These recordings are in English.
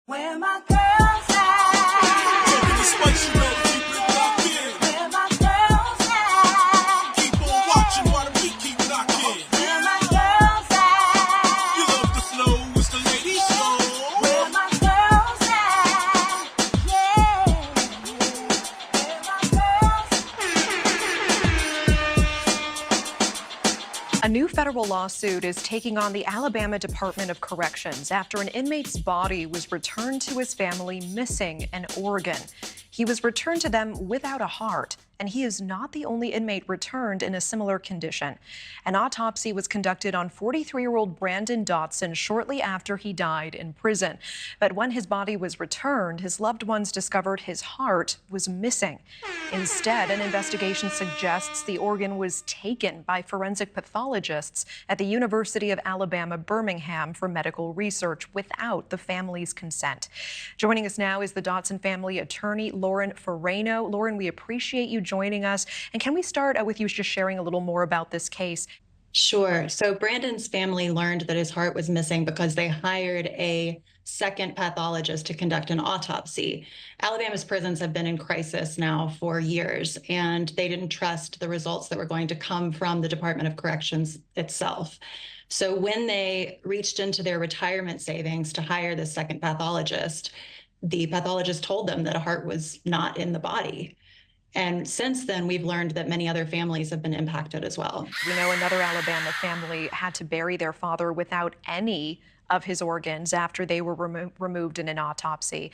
Where my girls at? Taking the spicy note, keep it locked in. Where my girls at? Keep on watching while the beat keep knocking. Where my girls at? You love the flow, it's the ladies' show. Where my girls at? Yeah. Where my girls? A new federal lawsuit is taking on the Alabama Department of Corrections after an inmate's body was returned to his family missing an organ. He was returned to them without a heart, and he is not the only inmate returned in a similar condition. An autopsy was conducted on 43-year-old Brandon Dotson shortly after he died in prison. But when his body was returned, his loved ones discovered his heart was missing. Instead, an investigation suggests the organ was taken by forensic pathologists at the University of Alabama, Birmingham for medical research without the family's consent. Joining us now is the Dotson family attorney, Lauren Ferrano. Lauren, we appreciate you joining us. And can we start with you just sharing a little more about this case? Sure. So Brandon's family learned that his heart was missing because they hired a second pathologist to conduct an autopsy. Alabama's prisons have been in crisis now for years, and they didn't trust the results that were going to come from the Department of Corrections itself. So when they reached into their retirement savings to hire this second pathologist, the pathologist told them that a heart was not in the body. And since then, we've learned that many other families have been impacted as well. We know another Alabama family had to bury their father without any of his organs after they were removed in an autopsy.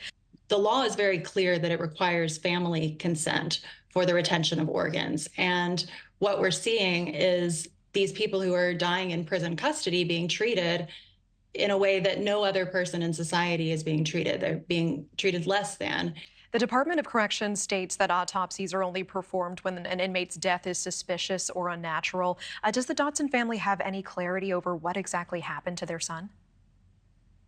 The law is very clear that it requires family consent for the retention of organs. And what we're seeing is these people who are dying in prison custody being treated in a way that no other person in society is being treated. They're being treated less than. The Department of Corrections states that autopsies are only performed when an inmate's death is suspicious or unnatural. Does the Dotson family have any clarity over what exactly happened to their son?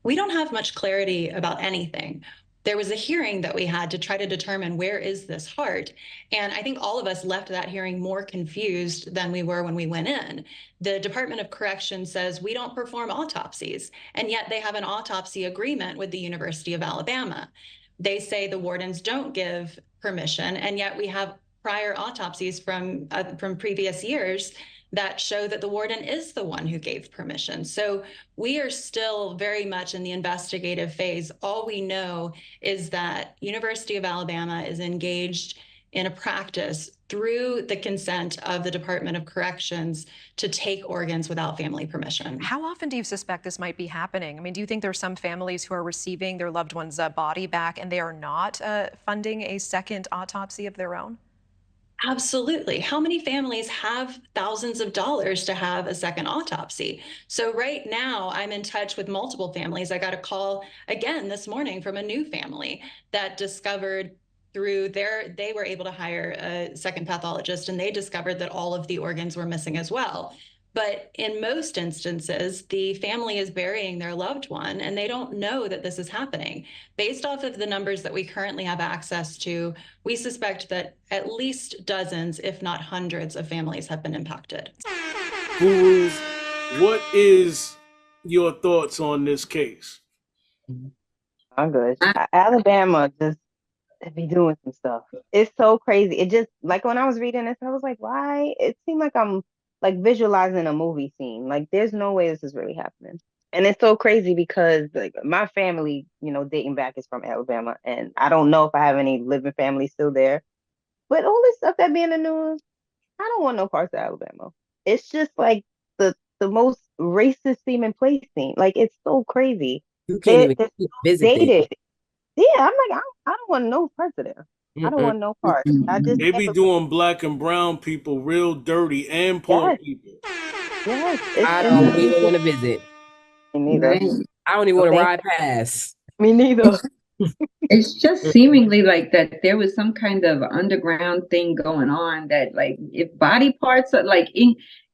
We don't have much clarity about anything. There was a hearing that we had to try to determine where is this heart. And I think all of us left that hearing more confused than we were when we went in. The Department of Corrections says we don't perform autopsies, and yet they have an autopsy agreement with the University of Alabama. They say the wardens don't give permission, and yet we have prior autopsies from previous years that show that the warden is the one who gave permission. So we are still very much in the investigative phase. All we know is that University of Alabama is engaged in a practice through the consent of the Department of Corrections to take organs without family permission. How often do you suspect this might be happening? I mean, do you think there's some families who are receiving their loved one's body back and they are not funding a second autopsy of their own? Absolutely. How many families have thousands of dollars to have a second autopsy? So right now I'm in touch with multiple families. I got a call again this morning from a new family that discovered through they were able to hire a second pathologist, and they discovered that all of the organs were missing as well. But in most instances, the family is burying their loved one and they don't know that this is happening. Based off of the numbers that we currently have access to, we suspect that at least dozens, if not hundreds, of families have been impacted. Gurus, what is your thoughts on this case? I'm good. Alabama just be doing some stuff. It's so crazy. It just, like, when I was reading this, I was like, why? It seemed like I'm like visualizing a movie scene. Like, there's no way this is really happening. And it's so crazy because, like, my family, dating back is from Alabama, and I don't know if I have any living family still there. But all this stuff that be in the news, I don't want no parts of Alabama. It's just like the most racist seeming place scene. Like, it's so crazy. You can't even visit dated. Yeah, I'm like, I don't want no parts of there. I don't want no part. They be doing black and brown people real dirty, and poor people. Yes. I don't even want to visit. Me neither. I don't even want to ride past. Me neither. It's just seemingly like that there was some kind of underground thing going on, that like if body parts are like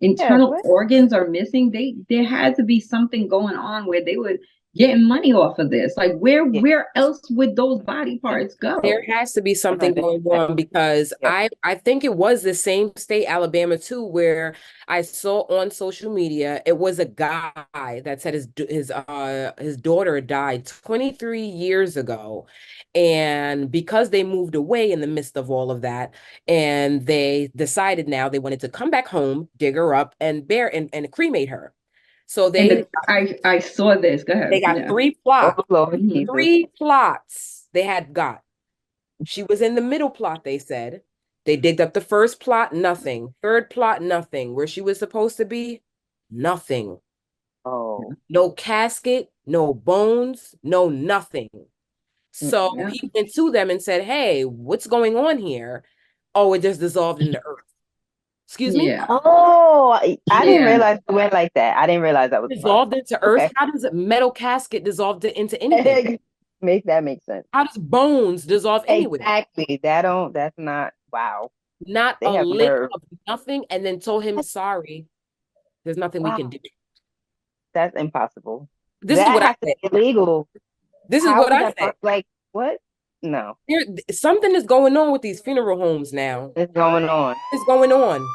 internal organs are missing, there had to be something going on where they would getting money off of this? Like Yeah. where else would those body parts go? There has to be something going 100%. on because Yep. I think it was the same state, Alabama too, where I saw on social media it was a guy that said his daughter died 23 years ago, and because they moved away in the midst of all of that, and they decided now they wanted to come back home, dig her up, and and cremate her. So And I saw this. Go they ahead. got Yeah. three plots. Oh, Lord Mhm. Jesus. Three plots they had got. She was in the middle plot, they said. They digged up the first plot, nothing. Third plot, nothing. Where she was supposed to be, nothing. Oh. No casket, no bones, no nothing. So Yeah. he went to them and said, hey, what's going on here? Oh, it just dissolved into earth. Excuse me? Yeah. Oh, I didn't Yeah. realize it went like that. I didn't realize that was Dissolved into earth. Okay. How does a metal casket dissolve into anything? Make sense. How does bones dissolve anywhere? Exactly. That's not wow. Not They a have lick nerve. of nothing, and then told him, sorry, there's nothing we can Wow. do. That's impossible. This is That what I has to say. be illegal. This is How what is I that say. like what? No. Something is going on with these funeral homes now. It's going on. It's going on.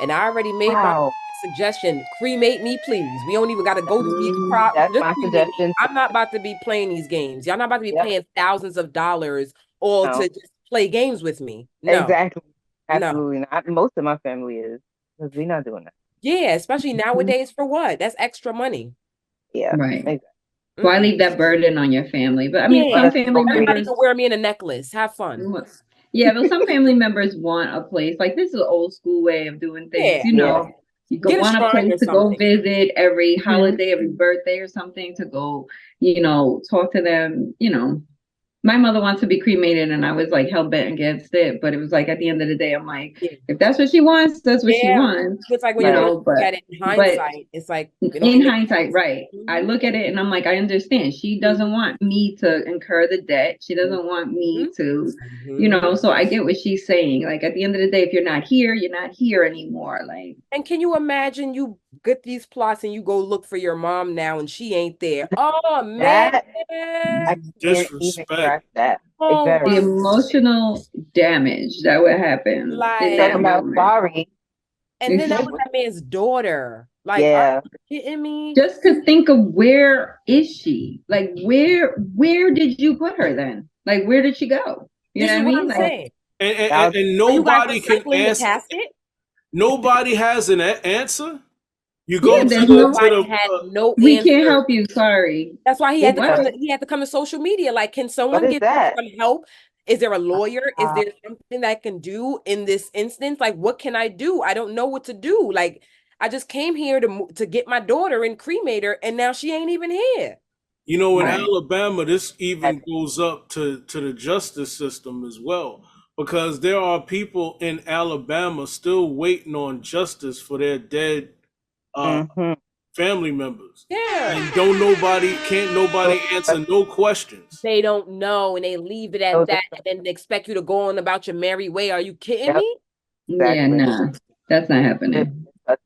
And I already made my Wow. suggestion. Cremate me, please. We don't even got to go through these That's just my cremate me. suggestion. I'm not about to be playing these games. Y'all not about to be Yep. paying thousands of dollars all No. to just play games with me. No. Exactly. No. Absolutely not. Most of my family is because we're not doing that. Yeah, especially nowadays for what? That's extra money. Yeah. Right. Exactly. Why leave that burden on your family? But I mean, Yeah. some family Everybody members can wear me in a necklace. Have fun. Yeah, but some family members want a place. Like this is an old school way of doing things. Yeah. You know, you go Get a want a shrine place or to go something. visit every holiday, every birthday or something to go, you know, talk to them. You know, my mother wants to be cremated and I was like hell bent against it. But it was like at the end of the day, I'm like, Yeah. if that's what she wants, that's what she Yeah. wants. It's like when You you know, look but at it in hindsight, it's like it only in makes hindsight, sense. right. I Mhm. look at it and I'm like, I understand. She doesn't want me to incur the debt. She doesn't want me to, you know, so I get what she's saying. Like at the end of the day, if you're not here anymore. Like, And can you imagine you get these plots and you go look for your mom now and she ain't there? Oh man. That I can't even Disrespect. grasp that. Oh Exactly. the my emotional damage that would happen. Like- in Talking that about moment. sorry. And then that Exactly. was that man's daughter. Like, Yeah. are you kidding me? Just to think of where is she? Like where did you put her then? Like where did she go? You This know is what I what mean? I'm Like, saying. And Are you guys nobody can recycling the answer. casket? Nobody has an answer. You Yeah, go to there's the Nobody had no we answer. can't help you. Sorry. That's why he had to What? he had to come to social media. Like, can someone is give me that? some help? Is there a lawyer? Is Wow. there something that I can do in this instance? Like, what can I do? I don't know what to do. Like, I just came here to get my daughter and cremate her, and now she ain't even here. You know, in Right. Alabama, this even goes up to the justice system as well, because there are people in Alabama still waiting on justice for their dead Mhm. family members. Yeah. And can't nobody answer no questions. They don't know, and they leave it Oh, at that, and then they expect you to go on about your merry way. Are you kidding Yep. me? Yeah, Exactly. no, that's not happening. That's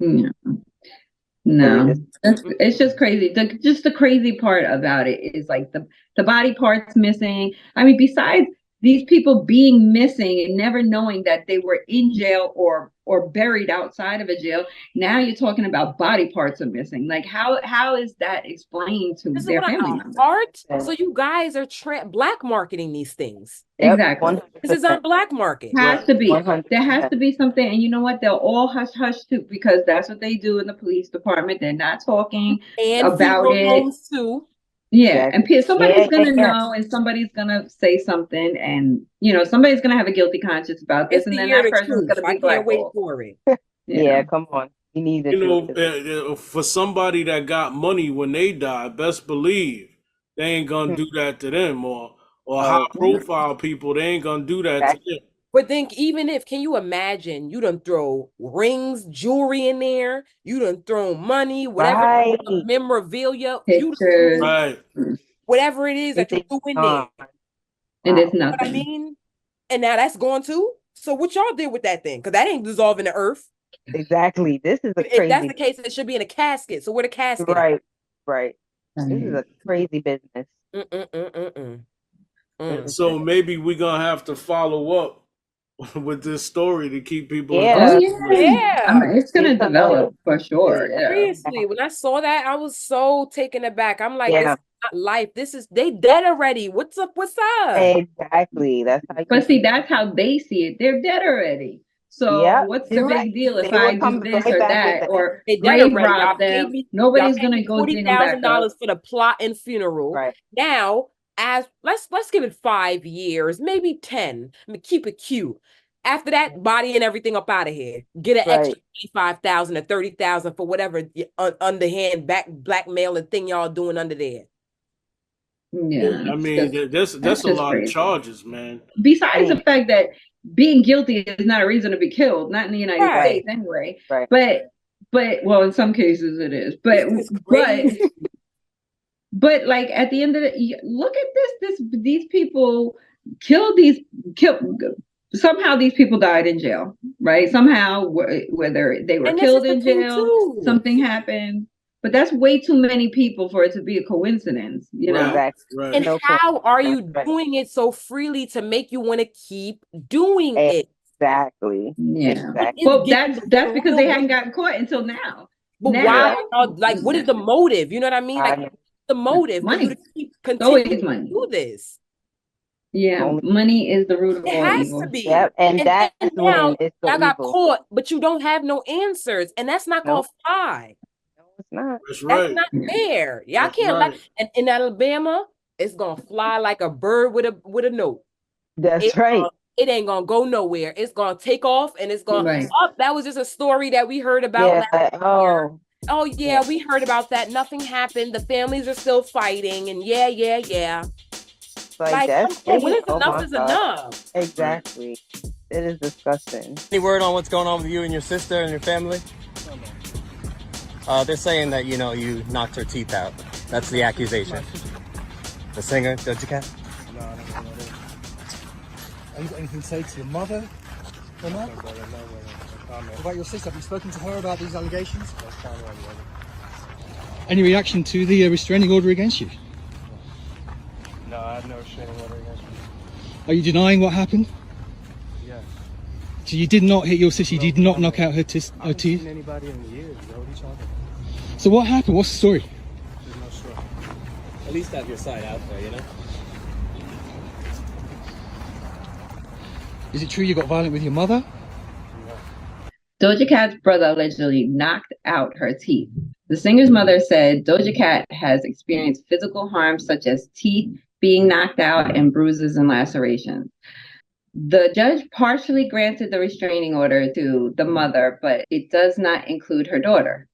No. very It's just crazy. The crazy part about it is like the body parts missing. I mean, besides these people being missing and never knowing that they were in jail or buried outside of a jail, now you're talking about body parts are missing. Like how is that explained to This is their what family I members? art. Yeah. So you guys are black marketing these things. Yep, Exactly. This is on black market. Has to be. 100%. There has to be something. And you know what? They'll all hush hush too, because that's what they do in the police department. They're not talking And about funeral it. homes too. Yeah. And somebody's Yeah, gonna yeah. know and somebody's gonna say something, and you know, somebody's gonna have a guilty conscience about this, It's and the then year that of the person's truth. gonna I be can't wait blackballed. for it. you Yeah, know? come on. You need the You know, truth. for somebody that got money when they die, best believe they ain't gonna do that to them, or high profile people, they ain't gonna do that to them. But then even if, can you imagine, you done throw rings, jewelry in there, you done throw money, whatever Right. memorabilia, Pictures. Right. whatever it is that you threw in there. And it's You know what I nothing. mean? And now that's gone too. So what y'all did with that thing? Because that ain't dissolving the earth. Exactly. This is a If that's crazy. the case, it should be in a casket. So where the casket at? Right. Right. This is a crazy business. So maybe we're gonna have to follow up with this story to keep people Yeah. Oh invested. yeah. Yeah. It's gonna develop for sure. Yeah. Seriously, when I saw that, I was so taken aback. I'm like, this Yeah. is not life. They dead already. What's up? What's up? Exactly. That's how But see, that's how they see it. They're dead already. So Yep, what's the you're big right. deal if They I would do come this right or back with that that. or They dead grave already. rob them? Y'all Nobody's paid gonna me go dig them back up. $40,000 for the plot and funeral. Right. Now, as let's give it 5 years, maybe 10. I mean, keep it cute. After that, body and everything up out of here. Get an extra 25,000 or 30,000 for whatever underhand blackmail and thing y'all doing under there. Yeah. I mean, that's just a lot of crazy. charges, man. Besides the fact that being guilty is not a reason to be killed, not in the United Right. States anyway. Right. But well, in some cases it is. But like at the end of the, look at these people killed somehow these people died in jail, right? Somehow, whether they were And this killed is the in thing, jail, too. something happened. But that's way too many people for it to be a coincidence, you know? Exactly. Right. And No how are you Right. doing it so freely to make you want to keep doing it? Exactly. Yeah. Exactly. Well, Getting that's the because real they hadn't one. gotten caught until now. But Now- why? Like, what is the motive? You know what I mean? Like, what's the motive for you to keep always continuing to money. do this? Yeah, money is the root of It all has evil. to be. Yep, and that's now when it's so y'all got evil. caught, but you don't have no answers, and that's not gonna fly. No, it's not. That's That's right. not fair. Y'all That's can't right. like. And in Alabama, it's gonna fly like a bird with a note. That's right. It ain't gonna go nowhere. It's gonna take off, and it's gonna. Right. Oh, that was just a story that we heard about last year. Oh, Oh yeah, we heard about that. Nothing happened. The families are still fighting, and yeah. like that's come on, when it. is enough is enough. Exactly. It is disgusting. Any word on what's going on with you and your sister and your family? They're saying that you knocked her teeth out. That's the accusation. The singer, DOJA Cat. No, I don't know that. Have you got anything to say to your mother or not? No, what about your sister? Have you spoken to her about these allegations? Any reaction to the restraining order against you? No, I have no restraining order against me. Are you denying what happened? Yes. So you did not hit your sister, you did not knock out her I teeth? haven't seen anybody in years, bro. What are you talking about? So what happened? What's the story? There's no story. At least have your side out there, Is it true you got violent with your mother? Doja Cat's brother allegedly knocked out her teeth. The singer's mother said Doja Cat has experienced physical harm such as teeth being knocked out and bruises and lacerations. The judge partially granted the restraining order to the mother, but it does not include her daughter.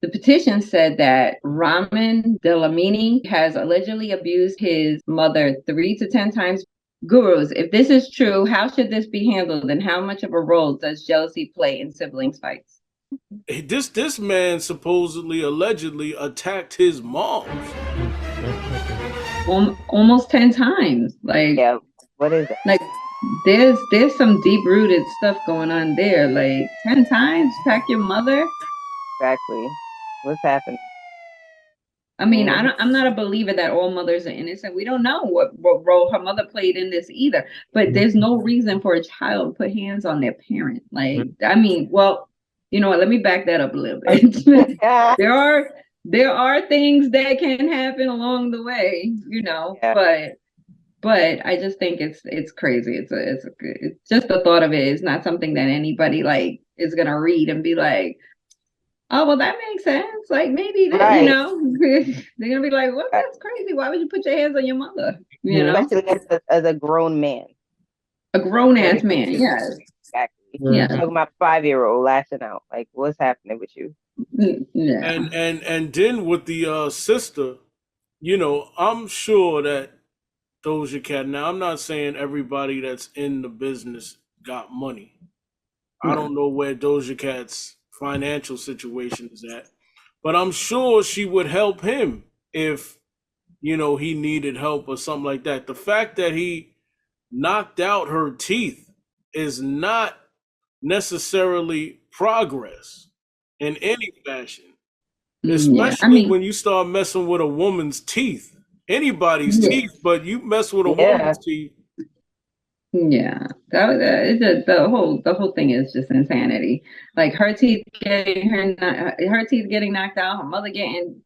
The petition said that Raman Delamini has allegedly abused his mother 3 to 10 times. Gurus, if this is true, how should this be handled, and how much of a role does jealousy play in siblings fights? This man supposedly, allegedly attacked his mom. Almost 10 times. Like, yeah, what is it? Like, there's some deep rooted stuff going on there. Like 10 times, attack your mother. Exactly. What's happening? I mean, I'm not a believer that all mothers are innocent. We don't know what role her mother played in this either. But there's no reason for a child to put hands on their parent. Like, I mean, well, you know what? Let me back that up a little bit. there are things that can happen along the way, but I just think it's crazy. It's just the thought of it is not something that anybody like is gonna read and be like, oh, well, that makes sense. Like maybe they're gonna be like, well, that's crazy. Why would you put your hands on your mother? Especially as a grown man. A grown ass man, yes. Exactly. Yeah. Talking about a 5-year-old lashing out. Like, what's happening with you? Yeah. And then with the sister, I'm sure that Doja Cat. Now, I'm not saying everybody that's in the business got money. I don't know where Doja Cat's financial situation is at, but I'm sure she would help him if, he needed help or something like that. The fact that he knocked out her teeth is not necessarily progress in any fashion. Yeah, I especially mean, when you start messing with a woman's teeth, anybody's yeah, teeth, but you mess with a Yeah. woman's teeth. yeah. The whole thing is just insanity. Like her teeth getting her teeth getting knocked out, her mother getting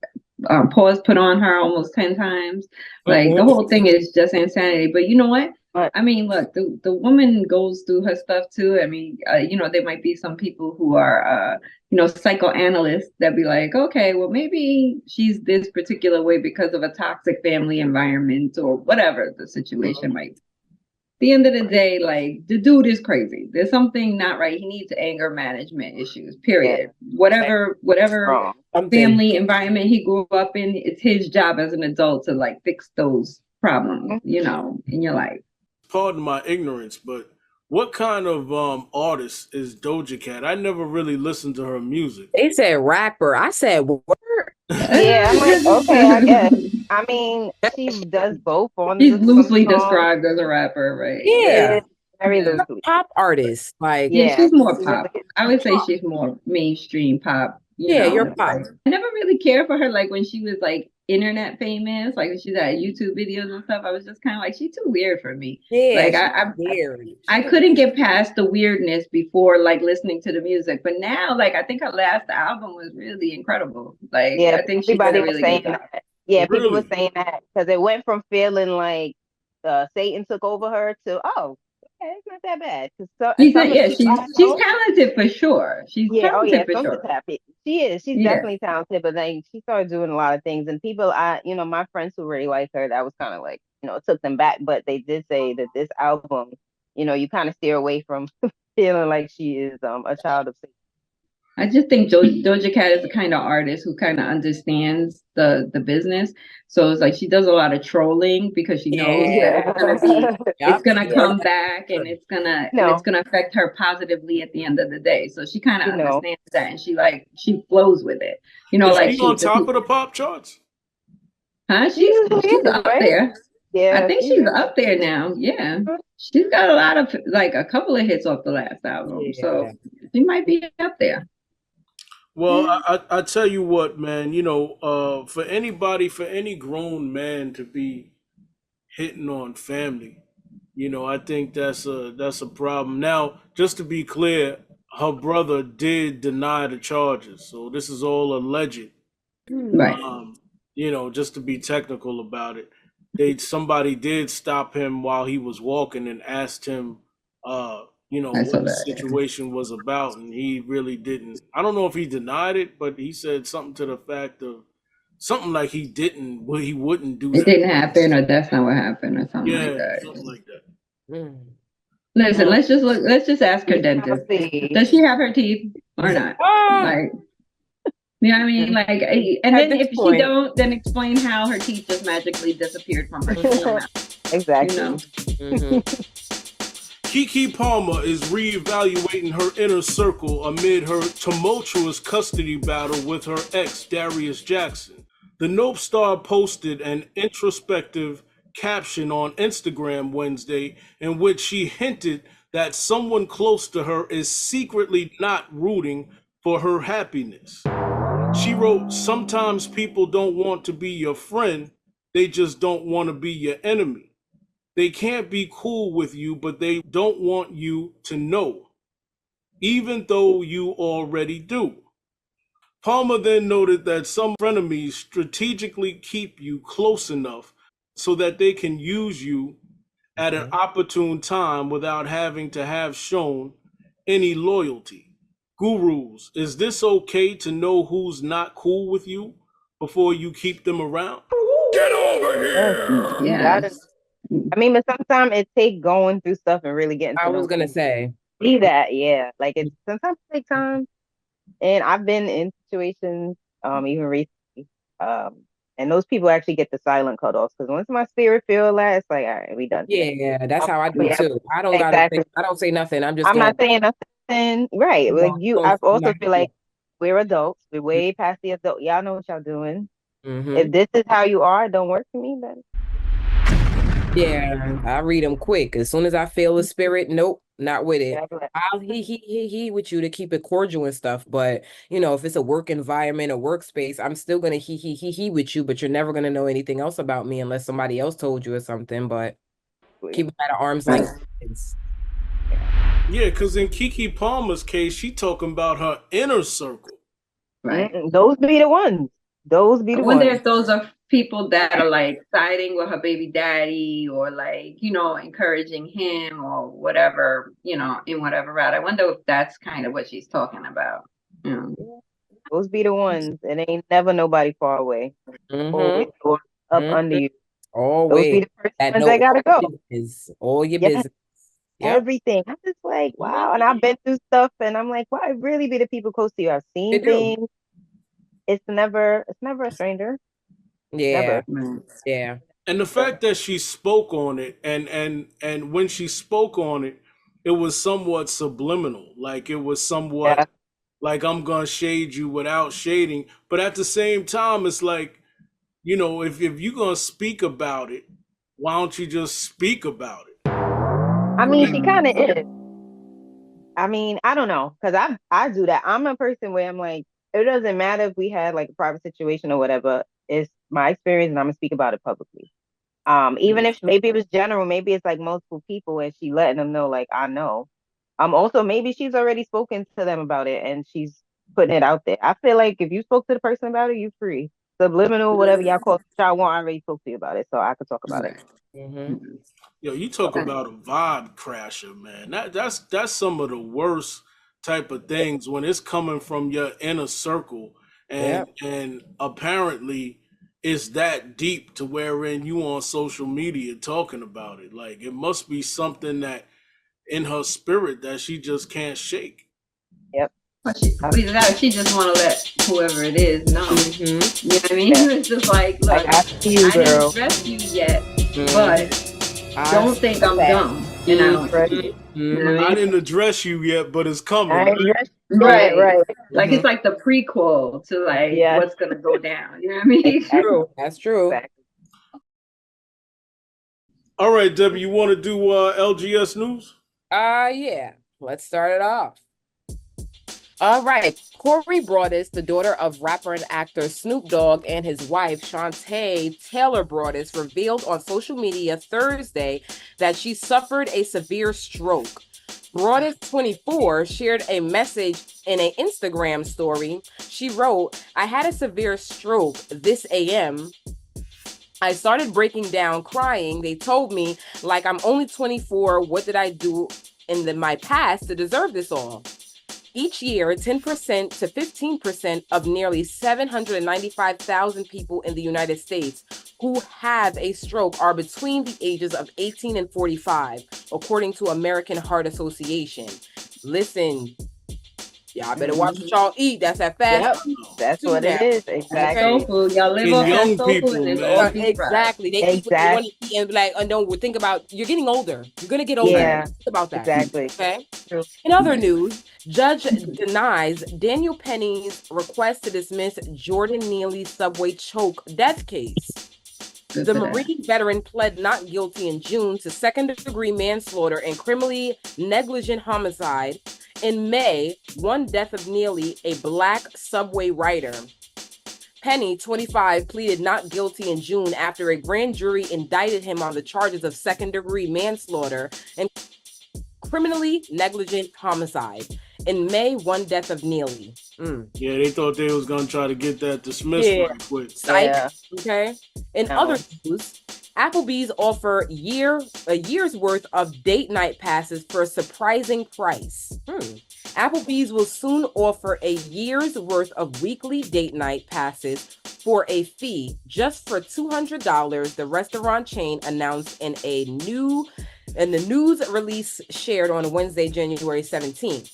paws put on her almost 10 times. Like the whole thing is just insanity. But you know what? But I mean, look, the woman goes through her stuff too. I mean, there might be some people who are, psychoanalysts that be like, okay, well, maybe she's this particular way because of a toxic family environment or whatever the situation might be. At the end of the day, like the dude is crazy. There's something not right. He needs anger management issues, period. Whatever wrong. family environment he grew up in, it's his job as an adult to like fix those problems, in your life. Pardon my ignorance, but what kind of artist is Doja Cat? I never really listened to her music. They said rapper. I said word. Yeah, I'm like, okay, I guess. I mean, she does both on She's some loosely songs. described as a rapper, right? Yeah. Very Yeah. loosely. Pop artist. Like, Yeah, Yeah, she's more she pop. really is. I would say she's more mainstream pop. yeah, you're pop. Like, I never really cared for her. Like when she was like internet famous, like when she's at YouTube videos and stuff. I was just kind of like, she's too weird for me. Yeah, Like she's weird. I couldn't get past the weirdness before like listening to the music, but now like I think her last album was really incredible. Like Yeah, I think she did everybody a was really saying good job. that. Yeah, people were Really? saying that because it went from feeling like Satan took over her to, oh, okay, it's not that bad. 'Cause She's some not, of the yeah, people I she's know, talented for sure. She's yeah, oh yeah, talented for some of sure. the happy. She is. She's Yeah. definitely talented, but then she started doing a lot of things. And people, my friends who really like her, that was kind of like, it took them back. But they did say that this album, you kind of steer away from feeling like she is a child of Satan. I just think Doja Cat is the kind of artist who kind of understands the business. So it's like she does a lot of trolling because she knows that it's gonna come back and it's gonna affect her positively at the end of the day. So she kind of understands that and she flows with it. Is she on top of the pop charts? Huh? She's up there. Yeah, I think she's up there now. Yeah. She's got a couple of hits off the last album. Yeah. So she might be up there. Well, I tell you what, man. For any grown man to be hitting on family, I think that's a problem. Now, just to be clear, her brother did deny the charges, so this is all alleged. Right. Just to be technical about it, somebody did stop him while he was walking and asked him, what the situation was about, and he really didn't. I don't know if he denied it, but he said something to the fact of something like he wouldn't do that. It didn't happen, or that's not what happened, or something like that. Something like that. Listen, let's just ask her dentist. Does she have her teeth or not? Like, you know what I mean? Like, and then if she don't, then explain how her teeth just magically disappeared from her mouth. Exactly. Keke Palmer is reevaluating her inner circle amid her tumultuous custody battle with her ex, Darius Jackson. The Nope star posted an introspective caption on Instagram Wednesday in which she hinted that someone close to her is secretly not rooting for her happiness. She wrote, "Sometimes people don't want to be your friend, they just don't want to be your enemy. They can't be cool with you, but they don't want you to know, even though you already do." Palmer then noted that some frenemies strategically keep you close enough so that they can use you at an opportune time without having to have shown any loyalty. Gurus, is this okay to know who's not cool with you before you keep them around? Get over here! Yes. I mean, but sometimes it takes going through stuff and really getting to I know was gonna people. say. See that, yeah. Like sometimes it takes time. And I've been in situations, even recently, and those people actually get the silent cutoffs because once my spirit feels that, it's like, all right, we done. Yeah, that's how I do too. I don't Exactly. I don't say nothing. I'm not saying nothing, right? Like I also feel like we're adults. We're way past the adult. Y'all know what y'all doing. If this is how you are, it don't work for me, then. Yeah, I read them quick. As soon as I feel a spirit, nope, not with it. Yeah, I be like, I'll he with you to keep it cordial and stuff. But you know, if it's a work environment or workspace, I'm still gonna he with you, but you're never gonna know anything else about me unless somebody else told you or something. But keep it at an arm's Right. length. Yeah, because in Keke Palmer's case, she talking about her inner circle. Right. those be the ones. Those be I the wonder ones. if those are people that are like siding with her baby daddy or like, you know, encouraging him or whatever, you know, in whatever route. I wonder if that's kind of what she's talking about. You know. Those be the ones. It ain't never nobody far away. Always Mm-hmm. doors up under Mm-hmm. you. Those Always be the first that ones know that gotta all go. your business, all your Yeah, business. Yep. everything. I'm just like, wow. And I've been through stuff, and I'm like, why really be the people close to you? I've They seen do. things. It's never a stranger. Yeah. Never. Right. Yeah. And the fact that she spoke on it, and when she spoke on it, it was somewhat subliminal. Like it was somewhat Yeah. like I'm gonna shade you without shading. But at the same time, it's like, you know, if you're gonna speak about it, why don't you just speak about it? I mean, she kind of is. I mean, I don't know, because I do that. I'm a person where I'm like, it doesn't matter if we had like a private situation or whatever. It's my experience, and I'm gonna speak about it publicly. Even if maybe it was general, maybe it's like multiple people, and she letting them know, like, I know. Also maybe she's already spoken to them about it, and she's putting it out there. I feel like if you spoke to the person about it, you free. Subliminal, whatever y'all call it, y'all want, I already spoke to you about it, so I could talk about it. Right. Mm-hmm. Yo, you talk about a vibe crasher, man. That's some of the worst type of things when it's coming from your inner circle, Yep. and apparently it's that deep to wherein you on social media talking about it. Like it must be something that in her spirit that she just can't shake. Yep. But she just want to let whoever it is know. Mm-hmm. You know what I mean? Yeah. It's just like, look, Like, I see you, I girl. didn't dress you yet, Mm-hmm. but don't think I'm dumb. You know. Right. You know Mm-hmm. what I I mean? didn't address you yet, but it's coming. I ain't dressed yet, Right. right. Like Mhm. it's like the prequel to like Yeah. what's gonna go down. You know what I mean? True. That's true. Exactly. All right, Debbie, you want to do LGS news? Yeah. Let's start it off. All right. Corey Broadus, the daughter of rapper and actor Snoop Dogg, and his wife, Shantae Taylor Broadus, revealed on social media Thursday that she suffered a severe stroke. Broadus, 24, shared a message in an Instagram story. She wrote, "I had a severe stroke this AM. I started breaking down, crying. They told me, like, I'm only 24. What did I do in my past to deserve this all? Each year, 10% to 15% of nearly 795,000 people in the United States who have a stroke are between the ages of 18 and 45, according to American Heart Association. Listen, y'all better watch what y'all eat. That's that fast Yep. That's food what it now. is. That Exactly. soul food. Y'all live And off that young soul food people, and it's man. all deep fried. Exactly. They eat what they Exactly. want to eat and be like, oh, no, think about, you're getting older. You're going to get older. Yeah. Think about that. Exactly. Okay. True. In other news, judge denies Daniel Penny's request to dismiss Jordan Neely's subway choke death case. Good The for that. Marine veteran pled not guilty in June to second-degree manslaughter and criminally negligent homicide. In May, one death of Neely, a black subway rider. Penny, 25, pleaded not guilty in June after a grand jury indicted him on the charges of second-degree manslaughter and criminally negligent homicide. In May, one death of Neely. Yeah, they thought they was gonna try to get that dismissed Yeah. right quick. Psych. Yeah. Okay. In No. other news, Applebee's offer a year's worth of date night passes for a surprising price. Applebee's will soon offer a year's worth of weekly date night passes for a fee just for $200, the restaurant chain announced in the news release shared on Wednesday, January 17th.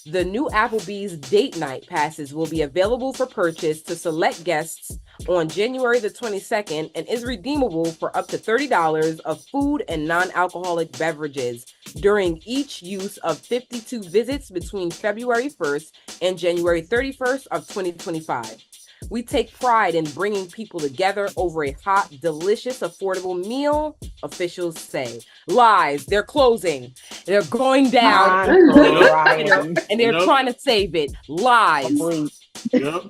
The new Applebee's date night passes will be available for purchase to select guests on January the 22nd and is redeemable for up to $30 of food and non-alcoholic beverages during each use of 52 visits between February 1st and January 31st of 2025. We take pride in bringing people together over a hot, delicious, affordable meal, officials say. Lies. They're closing. They're going down. I'm Yep. crying. And they're Yep. trying to save it. Lies. Complete. Yep.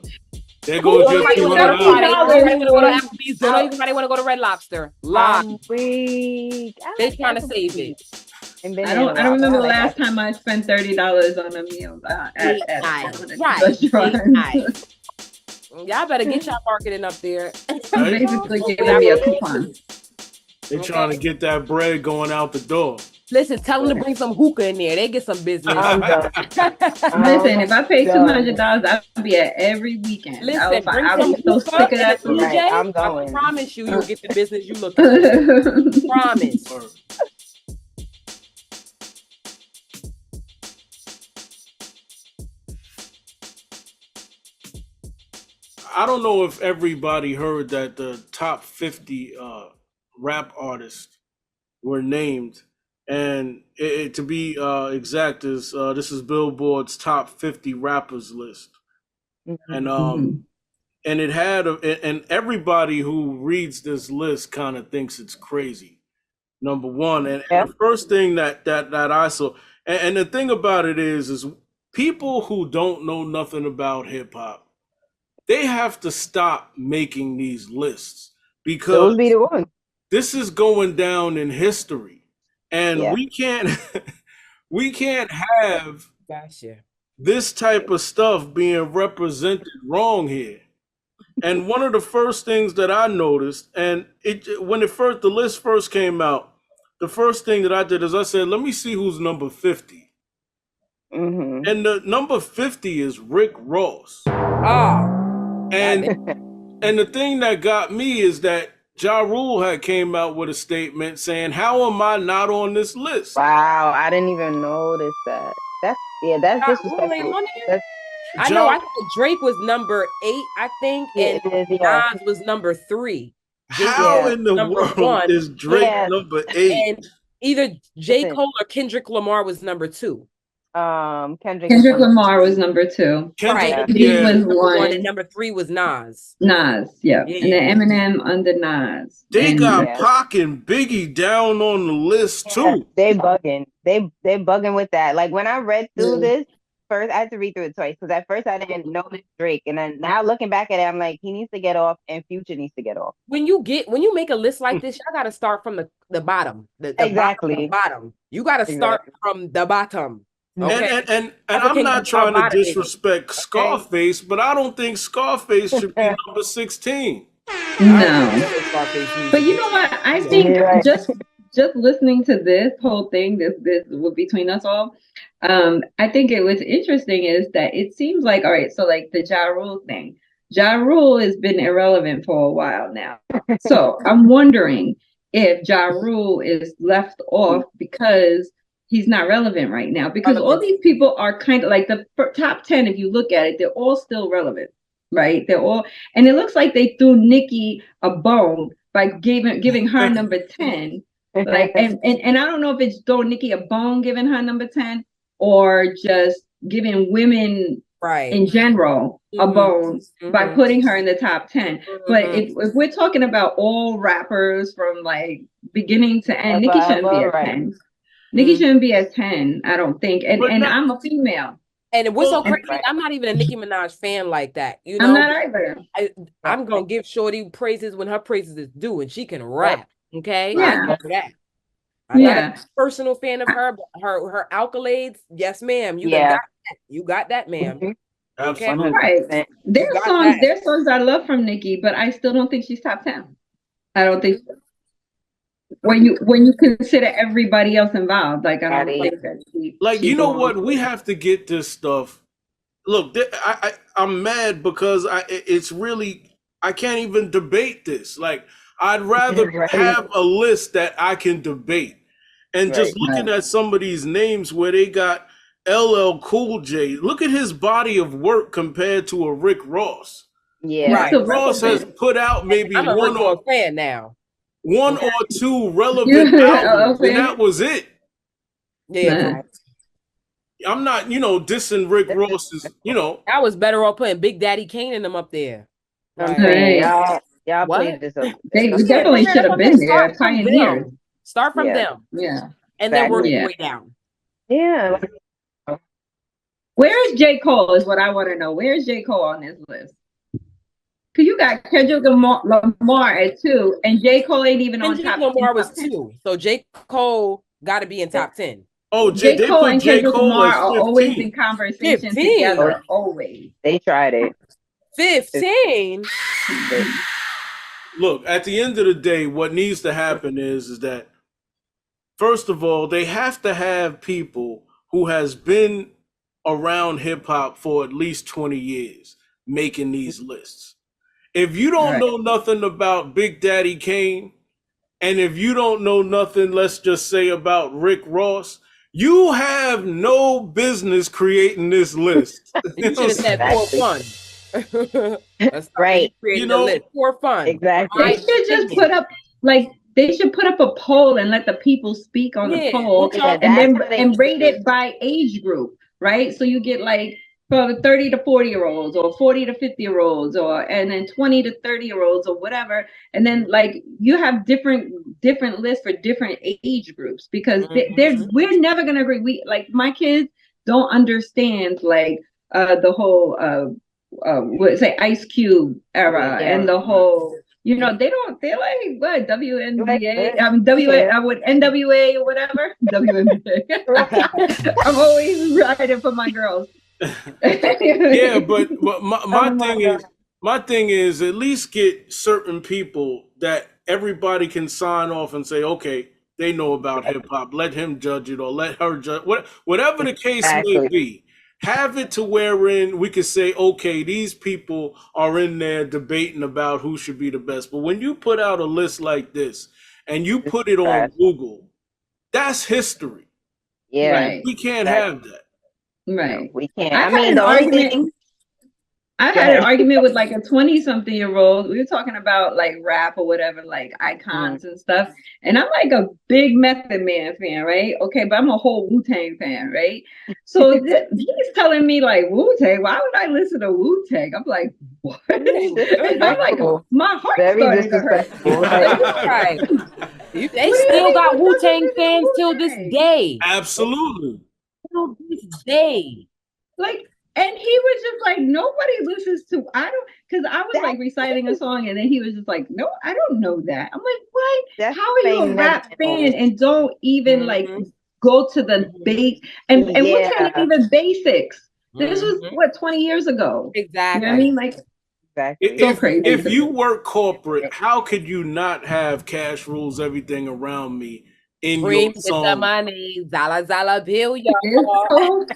There goes your Nobody want to go to $200. Friday. Nobody want to go to $30. Applebee's. Nobody want to go to Red Lobster. Lies. I'm weak. I They're like trying to save it. Applebee's. Ain't been I there in don't. a I don't while, but remember the like last time I spent $30 on a meal at Right. a restaurant. Right. Y'all better get y'all marketing up there. Right? Basically giving me a coupon. They're trying to get that bread going out the door. Listen, tell them to bring some hookah in there. They get some business. I'm done. Listen, if I paid done. $200, I'd be at every weekend. Listen, bring I'll some be so hookah sick of that and food. Right, I'm I going. promise you'll get the business you look for. Promise. Or- I don't know if everybody heard that the top 50 rap artists were named, and to be exact, is this is Billboard's top 50 rappers list, and and it had and everybody who reads this list kind of thinks it's crazy. Number one, and Yep. the first thing that I saw, and the thing about it is people who don't know nothing about hip hop, they have to stop making these lists Those because be the ones. this is going down in history, and Yeah. we can't have Gotcha. this type of stuff being represented wrong here. And one of the first things that I noticed, and when the list first came out, the first thing that I did is I said, let me see who's number 50. Mm-hmm. And the number 50 is Rick Ross. Oh, And and the thing that got me is that Ja Rule had came out with a statement saying, how am I not on this list? Wow, I didn't even notice that. That's that's Ja Rule disrespectful. ain't on there? That's, I know. I think Drake was number 8, I think, yeah, and it is, yeah. Nas was number 3. How Yeah. in the Number world 1. is Drake Yeah. number 8? And either J. Listen. Cole or Kendrick Lamar was number 2. Kendrick Lamar was number 2. Kendrick, Right. He yeah. was Number 1 and 1. number 3 was Nas. Nas, yeah. Yeah. And then Eminem under Nas. They And got Yeah. Pac and Biggie down on the list too. They bugging. They bugging with that. Like when I read through Yeah. this first, I had to read through it twice because at first I didn't notice Drake, and then now looking back at it, I'm like, he needs to get off, and Future needs to get off. When you make a list like this, y'all got to start from the bottom. The Exactly. bottom. You got to start from the bottom. Okay. And Never I'm can not get trying to bottom, baby. disrespect Scarface, but I don't think Scarface should be number 16. No. But you know what? I think You're right. just listening to this whole thing, this between us all, I think it was interesting is that it seems like, all right, so like the Ja Rule thing. Ja Rule has been irrelevant for a while now. So I'm wondering if Ja Rule is left off because he's not relevant right now. Because all these people are kind of like the top 10, if you look at it, they're all still relevant. Right? They're all, and it looks like they threw Nicki a bone by giving her number 10. Like, and I don't know if it's throwing Nicki a bone, giving her number 10, or just giving women in general a bone by putting her in the top 10. But if we're talking about all rappers from like beginning to end, Nicki shouldn't be at 10. Nicki shouldn't be at 10, I don't think. And I'm a female. And what's so crazy, I'm not even a Nicki Minaj fan like that. You know, I'm not either. I'm gonna give Shorty praises when her praises is due, and she can rap. Okay, Yeah. I know that. I'm not a personal fan of her, but her accolades, yes, ma'am. You got that. You got that, ma'am. Okay, Absolutely. Right. There's songs I love from Nicki, but I still don't think she's top 10. I don't think so. When you consider everybody else involved, like I don't think that you know what, we have to get this stuff. Look, I'm mad because it's really, I can't even debate this. Like, I'd rather have a list that I can debate. And just looking at some of these names where they got LL Cool J, look at his body of work compared to a Rick Ross. Yeah, Rick Ross has put out maybe I'm a Rick Ross fan now. 1 or 2 relevant albums, and that was it. Yeah. I'm not, dissing Rick Ross's, I was better off putting Big Daddy Kane and them up there. I'm Right. saying Right. y'all What? played this up. They Stuff Yeah, definitely yeah, should that's have what I'm saying. been there, Start from pioneers. them. Start from Yeah. them, Yeah. and then work Exactly. your Yeah. way down. Yeah. Where is J. Cole is what I want to know. Where is J. Cole on this list? Because you got Kendrick Lamar at 2, and J. Cole ain't even on Kendrick top 10. Lamar was Top 10. 2, so J. Cole got to be in top 10. Oh, J. they Cole put and J. Kendrick Cole Lamar as are always in 15. conversation 15. together. Always. They tried it. 15. Look, at the end of the day, what needs to happen is that first of all, they have to have people who has been around hip hop for at least 20 years making these lists. If you don't Right. know nothing about Big Daddy Kane, and if you don't know nothing, let's just say about Rick Ross, you have no business creating this list. You should have said for fun. That's Right. Creating the list for fun. Exactly. They should just put up they should put up a poll and let the people speak on the poll, Yeah, and then that's how they and rate do it. it by age group, right? So you get like for the 30 to 40-year-olds, or 40 to 50-year-olds, or and then 20 to 30-year-olds, or whatever, and then like you have different lists for different age groups, because we're never gonna agree. We like my kids don't understand like the whole what say Ice Cube era and the whole, you know, they're like what WNBA, what NWA or whatever. WNBA. I'm always riding for my girls. Yeah, but my thing is at least get certain people that everybody can sign off and say, okay, they know about hip hop. Let him judge it or let her judge whatever the case may be. Have it to wherein we could say, okay, these people are in there debating about who should be the best. But when you put out a list like this and you put it on Google, that's history. Yeah. Right. We can't have that. Right. We can't. I mean, had the an only argument. thing. I had an argument with like a 20-something-year-old. We were talking about like rap or whatever, like icons and stuff. And I'm like a big Method Man fan, right? Okay, but I'm a whole Wu-Tang fan, right? So he's telling me like Wu-Tang. Why would I listen to Wu-Tang? I'm like, what? I'm like, my heart started to hurt. Right. They still got Wu-Tang fans till this day. Absolutely. Till this day. Like, and he was just like, nobody listens to, because I was like reciting a song, and then he was just like, no, I don't know that. I'm like, what? How are you a rap fan and don't even like go to the base? And Wu-Tang ain't even basics. This was what, 20 years ago. Exactly. You know what I mean? Like, so crazy. If you work corporate, how could you not have cash rules everything around me in your song? The money, Zala Zala bill, y'all. So,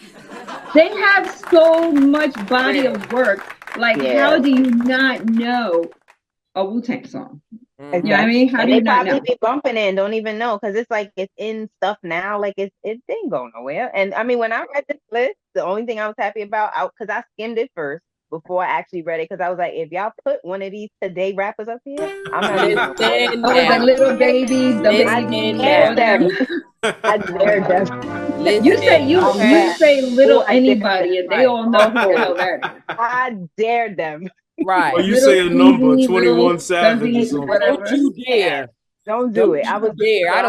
they have so much body of work. Like, how do you not know a Wu-Tang song? You know what I mean? How do you not know? They probably be bumping it and don't even know, because it's like it's in stuff now. Like it didn't go nowhere. And I mean, when I read this list, the only thing I was happy about, because I skimmed it first before I actually read it, because I was like, if y'all put one of these today rappers up here, I'm not even the little babies, the babies. I dare them. You say little anybody, and they all know who the hell that is. I dare them. Right. Or you say a number, 21 Savage or something. Don't you dare. Don't do it. I don't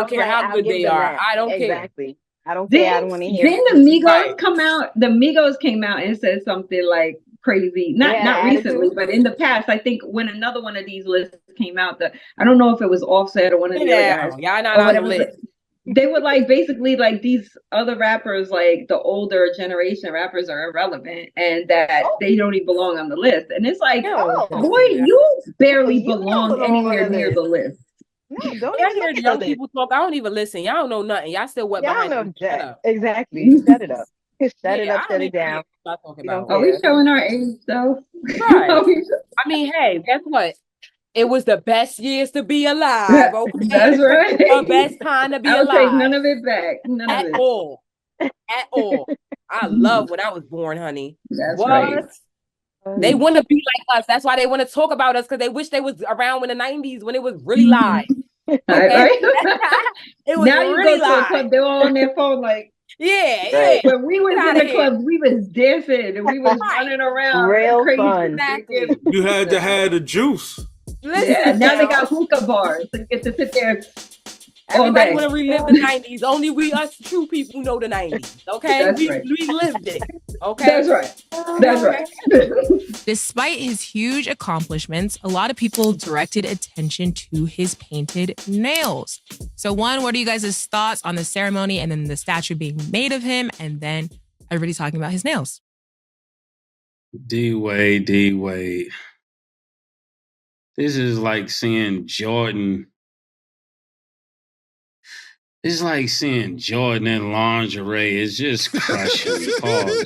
care how good they are. I don't care. Exactly. I don't care. I don't want to hear. Then the Migos come out. The Migos came out and said something like crazy. Not recently, but in the past. I think when another one of these lists came out, I don't know if it was Offset or one of the other guys. Y'all not on the list. They were like basically like these other rappers, like the older generation rappers, are irrelevant and that they don't even belong on the list. And it's like, boy, you barely belong anywhere near the list. No, don't I hear young people talk. I don't even listen. Y'all don't know nothing. Y'all still wet behind me. Shut up. Exactly. Shut it up. Shut it up. Shut it down. Are we showing our age though? Right. I mean, hey, guess what? It was the best years to be alive. Okay? That's right. The best time to be alive. I'll take none of it back. None at of it. all. At all. I love when I was born, honey. That's right. They want to be like us. That's why they want to talk about us, because they wish they was around in the 90s when it was really live. Okay? Right. It was now really you go to a club, they're all on their phone like, Yeah, Right. yeah. When we was Get in outta the here. clubs, we was dancing and we was Right. running around Real crazy. fun. Exactly. You had to have the juice. Listen, Yeah, now they now, got hookah bars. So you get to sit there all everybody day. want to relive the 90s. Only we, us true people, know the 90s. Okay, That's we right. lived it. Okay, That's right. That's right. Despite his huge accomplishments, a lot of people directed attention to his painted nails. So, one, what are you guys' thoughts on the ceremony and then the statue being made of him? And then everybody talking about his nails. D-Wade. This is like seeing Jordan. It's like seeing Jordan in lingerie. It's just crushing. Pause.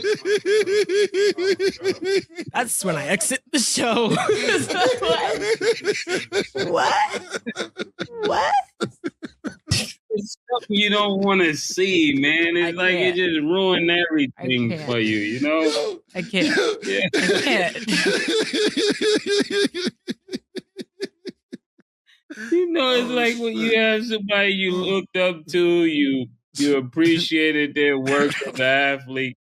That's when I exit the show. What? It's stuff you don't want to see, man. It's like it just ruined everything for you, you know? I can't. Yeah. I can't. You know, it's like when you have somebody you looked up to, you appreciated their work as an athlete,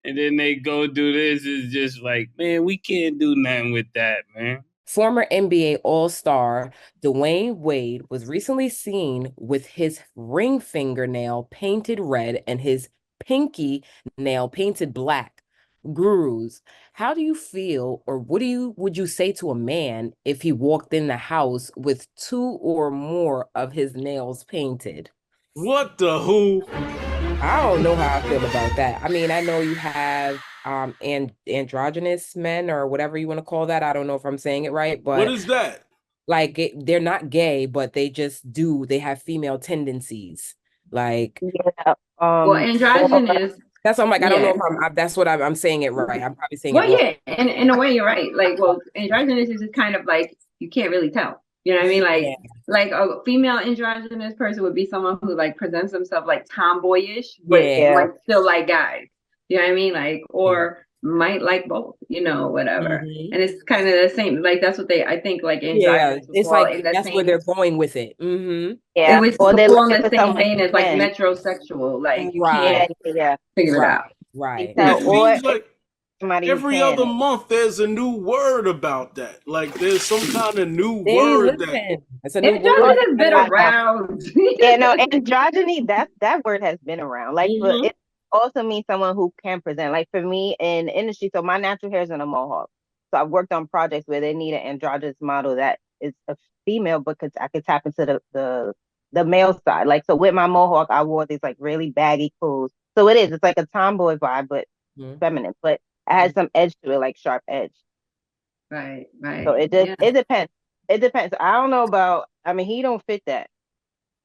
and then they go do this. It's just like, man, we can't do nothing with that, man. former NBA All-Star Dwayne Wade was recently seen with his ring fingernail painted red and his pinky nail painted black. Gurus, how do you feel, or would you say to a man if he walked in the house with 2 or more of his nails painted? What the who? I don't know how I feel about that. I mean, I know you have androgynous men or whatever you want to call that. I don't know if I'm saying it right, but What is that? like they're not gay, but they have female tendencies. Like, Yeah. Well, androgynous. that's what I'm like. I don't know Yeah. if that's what I'm saying it right. I'm probably saying Well, it wrong. yeah, and in a way you're right. Like, well, androgynous is just kind of like you can't really tell. You know what I mean? Like, Yeah. like a female androgynous person would be someone who like presents themselves like tomboyish, but Yeah. like still like guys. You know what I mean? Like, or might like both. You know, whatever. Mhm. And it's kind of the same. Like that's what I think. Like Yeah, androgynous. would it's fall like in that that's where same. they're going with it. Mm-hmm. Yeah. It would Or they fall in looking the for same someone vein as like who can. metrosexual. Like you Right. can't Yeah. figure it out. Right. So, It or seems like somebody who every can. other month there's a new word about that. Like there's some kind of new Hey, word that listen, it's a new word. Androgynous has been I know. around. Yeah, no, androgyny, that word has been around. Like for Mhm. it also means someone who can present. Like for me in the industry, so my natural hair is in a mohawk. So I've worked on projects where they need an androgynous model that is a female because I could tap into the male side. Like so with my mohawk, I wore these like really baggy clothes. So it's like a tomboy vibe, but Mhm. feminine. But it has some edge to it, like sharp edge. Right, right. So it Yeah. depends. It depends. I don't know about. I mean, he don't fit that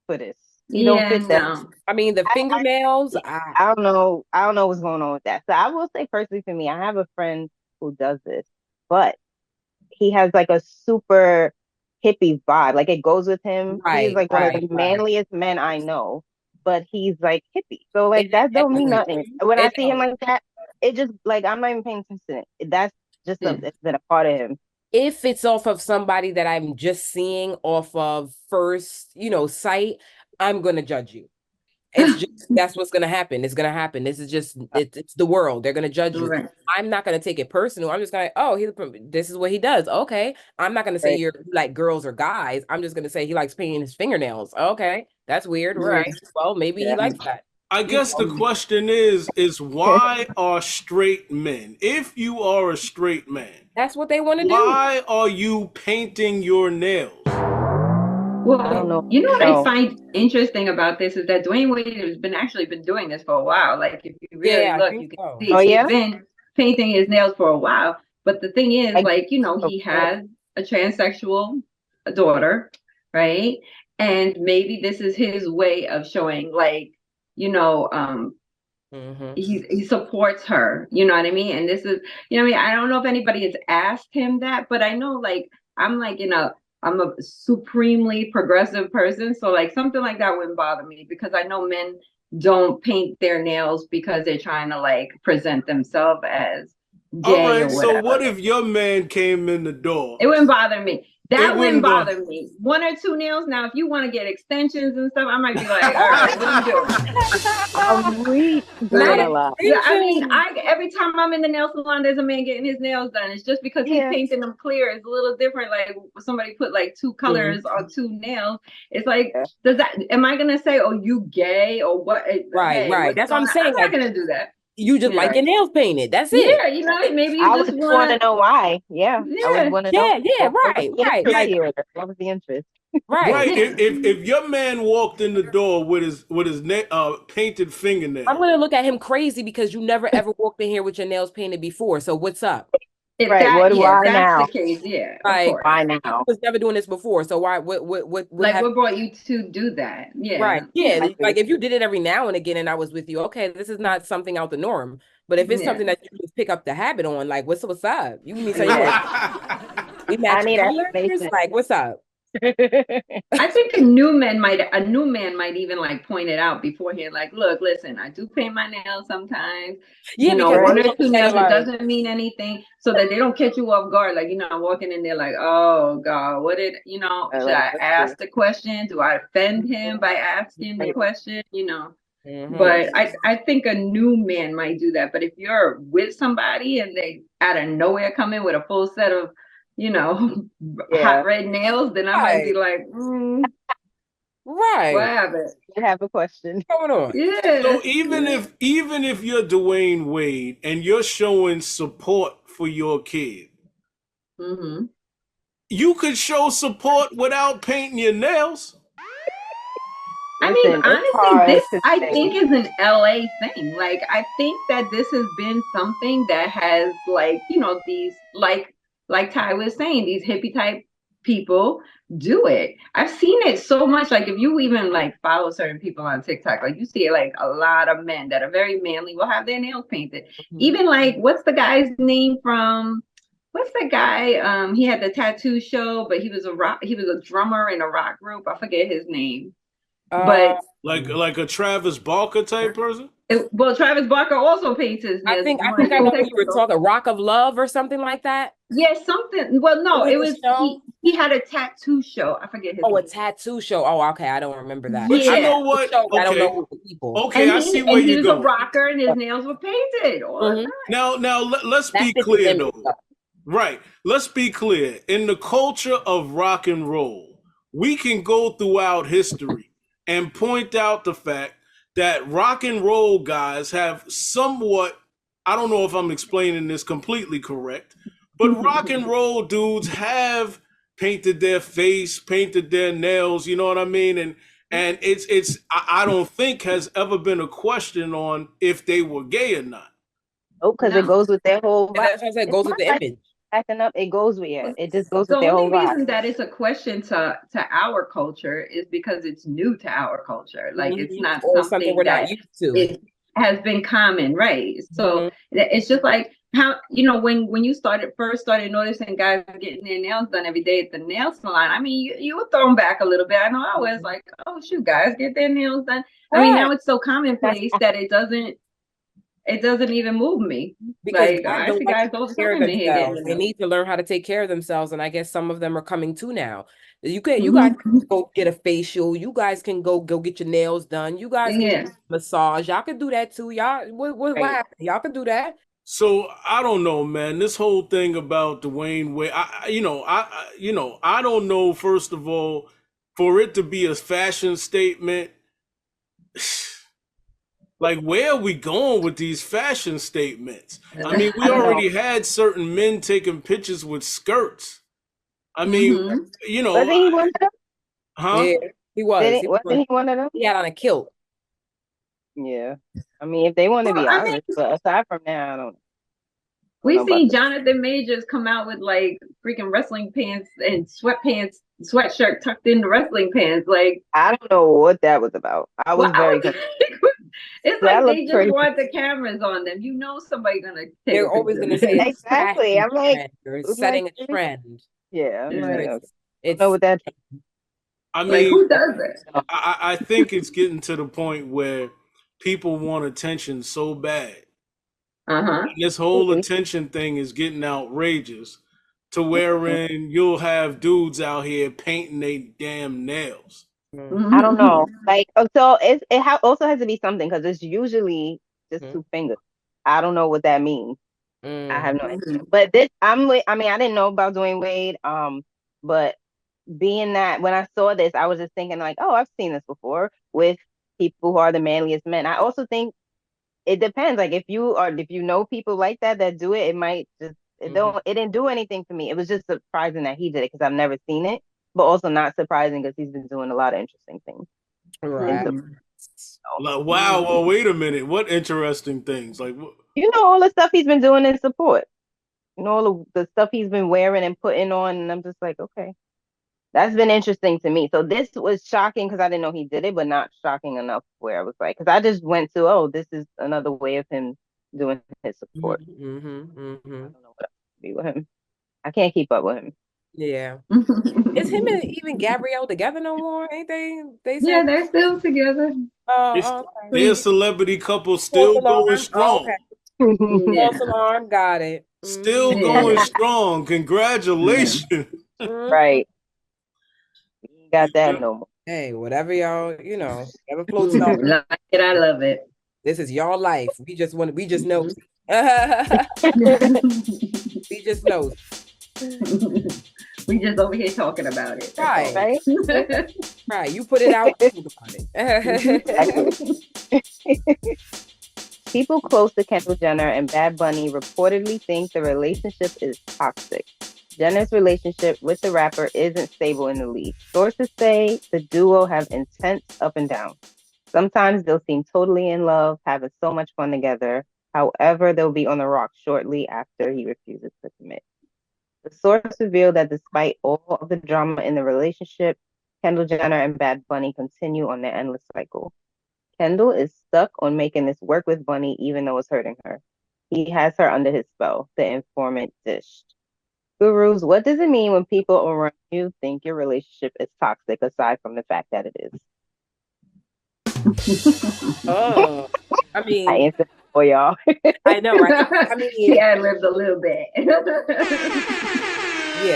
for this. He don't Yeah, fit that. no. I mean, the fingernails. I don't know. I don't know what's going on with that. So I will say personally for me, I have a friend who does this, but he has like a super hippie vibe. Like it goes with him. He is Right, like one of right, the right. manliest men I know, but he's like hippie. So like It, that don't mean it, nothing. When I it see him don't. like that, it just like I'm not even paying attention. That's just Yeah. it's been a part of him. If it's off of somebody that I'm just seeing off of first, sight, I'm gonna judge you. It's just that's what's gonna happen. It's gonna happen. This is just it's the world. They're gonna judge you. Right. I'm not gonna take it personal. I'm just gonna this is what he does. Okay. I'm not gonna say Right. you're like girls or guys. I'm just gonna say he likes painting his fingernails. Okay, that's weird. Right. Well, maybe he Yeah. likes that. I guess the question is why are straight men, if you are a straight man, That's what they want to do. why are you painting your nails? Well, I don't know. you know what No. I find interesting about this is that Dwayne Wade has been doing this for a while. Like if you really Yeah, I look, think you can so. see Oh, yeah? he's been painting his nails for a while. But the thing is, I- like, he Okay. has a transsexual daughter, right? And maybe this is his way of showing, like, Mhm. he supports her, you know what I mean? And this is, I don't know if anybody has asked him that, but I know like I'm a supremely progressive person, so like something like that wouldn't bother me because I know men don't paint their nails because they're trying to like present themselves as All gay or right, so whatever. what if your man came in the door? It wouldn't bother me. That wouldn't wouldn't go. bother me. 1 or 2 nails. Now, if you want to get extensions and stuff, I might be like, all right, what are you doing? I'm weak. Doing a lot. Yeah, I mean, every time I'm in the nail salon, there's a man getting his nails done. It's just because he's painting them clear. It's a little different. Like somebody put like 2 colors on 2 nails. It's like, am I gonna say, oh, you gay or what? Right, right. That's what I'm saying. I'm not gonna do that. You just like your nails painted. That's it. Yeah, you know, maybe you I just would want to know why. Yeah, I would want to know. Right. Like, what was the interest? Right. If your man walked in the door with his painted fingernail, I'm gonna look at him crazy because you never ever walked in here with your nails painted before. So what's up? What do I now? That's the case, yeah. Like, why now? I was never doing this before. So why? What brought you to do that? Yeah. Right. Yeah. Like if you did it every now and again, and I was with you, okay, this is not something out the norm. But if it's something that you just pick up the habit on, like what's up? You need to we match colors. Like what's up? I think a new man might even like point it out beforehand. Like, look, listen, I do paint my nails sometimes. Yeah, you know, because 1 or 2 nails, it doesn't mean anything, so that they don't catch you off guard. Like, walking in there like, oh God, what did should I ask the question? Do I offend him by asking the question? But I think a new man might do that. But if you're with somebody and they out of nowhere come in with a full set of hot red nails, then I might be like, right. What happened? I have a question. Going on. Yeah. So even if you're Dwayne Wade and you're showing support for your kid, you could show support without painting your nails. I mean, honestly, this I think is an LA thing. Like, I think that this has been something that has, like, these like Ty was saying, these hippie type people do it. I've seen it so much. Like if you even like follow certain people on TikTok, like you see like a lot of men that are very manly will have their nails painted. Even like, what's the guy's name from? What's the guy? He had the tattoo show, but he was a drummer in a rock group. I forget his name. But like a Travis Barker type person. Well, Travis Barker also paints his nails. I think I know what you were talking. Rock of Love or something like that. Yeah, something. Well, no, it was he had a tattoo show. I forget his name. A tattoo show. Oh, okay, I don't remember that. But you know what? I don't know the people. Okay, I see where you go. He was a rocker, and his nails were painted all the time. Now let's be clear though. Right. Let's be clear. In the culture of rock and roll, we can go throughout history and point out the fact that rock and roll guys have somewhat, I don't know if I'm explaining this completely correct, but rock and roll dudes have painted their face, painted their nails, you know what I mean? And it's I don't think has ever been a question on if they were gay or not. Oh, because it goes with their whole vibe. That's what I said, it goes with the image. Acting up, it goes with it just goes with their whole vibe. The only reason that it's a question to our culture is because it's new to our culture. Like it's not something we're that not used to. It has been common, right? So it's just like how when you first started noticing guys getting their nails done every day at the nail salon. I mean, you were thrown back a little bit. I know I was like, oh shoot, guys get their nails done. I mean, now it's so commonplace that it doesn't even move me. Because like, I see guys all the time in here. They need to learn how to take care of themselves, and I guess some of them are coming to now. You guys can go get a facial. You guys can go get your nails done. You guys can get a massage. Y'all can do that too. Y'all, what happened? Y'all can do that. So I don't know, man. This whole thing about Dwayne Wade, I don't know. First of all, for it to be a fashion statement. Like, where are we going with these fashion statements? I mean, we already had certain men taking pictures with skirts. I mean, Wasn't he one of them? Huh? Yeah, he was. Wasn't he one of them? He had on a kilt. Yeah. I mean, if they want to be honest, but aside from that, I don't. We've seen Jonathan Majors come out with like freaking wrestling pants and sweatshirt tucked into wrestling pants. Like, I don't know what that was about. I was very confused. It's like they just want the cameras on them. Somebody's gonna take They're always gonna say exactly. I'm like, setting a trend. Yeah, I'm like, it's know what that. I mean, like, who does it? I think it's getting to the point where people want attention so bad. This whole attention thing is getting outrageous to wherein you'll have dudes out here painting their damn nails. I don't know. Like, so also has to be something because it's usually just two fingers. I don't know what that means. I have no idea. But I mean, I didn't know about Dwayne Wade. But being that when I saw this, I was just thinking like, oh, I've seen this before with people who are the manliest men. I also think it depends. Like if you know people like that do it, it might just it didn't do anything for me. It was just surprising that he did it because I've never seen it, but also not surprising because he's been doing a lot of interesting things. Right. Like, wow. Well, wait a minute. What interesting things? Like, you know, all the stuff he's been doing in support. You know, all the stuff he's been wearing and putting on, and I'm just like, okay. That's been interesting to me. So this was shocking because I didn't know he did it, but not shocking enough where I was like, because I just went to, oh, this is another way of him doing his support. I don't know what else to be with him. I can't keep up with him. Yeah. Is him and even Gabrielle together no more? Ain't they? They said Yeah, they're still together. Oh, they're a celebrity couple still going strong. False alarm, got it. Still going strong. Congratulations. Right. You got that no more. Hey, whatever y'all, whatever floats y'all. Like it, I love it. This is y'all life. We just know. We just know. We just over here talking about it. Right. Right. You put it out. Think about it. People close to Kendall Jenner and Bad Bunny reportedly think the relationship is toxic. Jenner's relationship with the rapper isn't stable in the least. Sources say the duo have intense up and down. Sometimes they'll seem totally in love, having so much fun together. However, they'll be on the rocks shortly after he refuses to commit. The source revealed that despite all of the drama in the relationship, Kendall Jenner and Bad Bunny continue on their endless cycle. Kendall is stuck on making this work with Bunny even though it's hurting her. He has her under his spell, the informant dished. Gurus, what does it mean when people around you think your relationship is toxic aside from the fact that it is? Oh, I mean, I answered for y'all. I know, right? I mean, yeah, I lived a little bit. Yeah,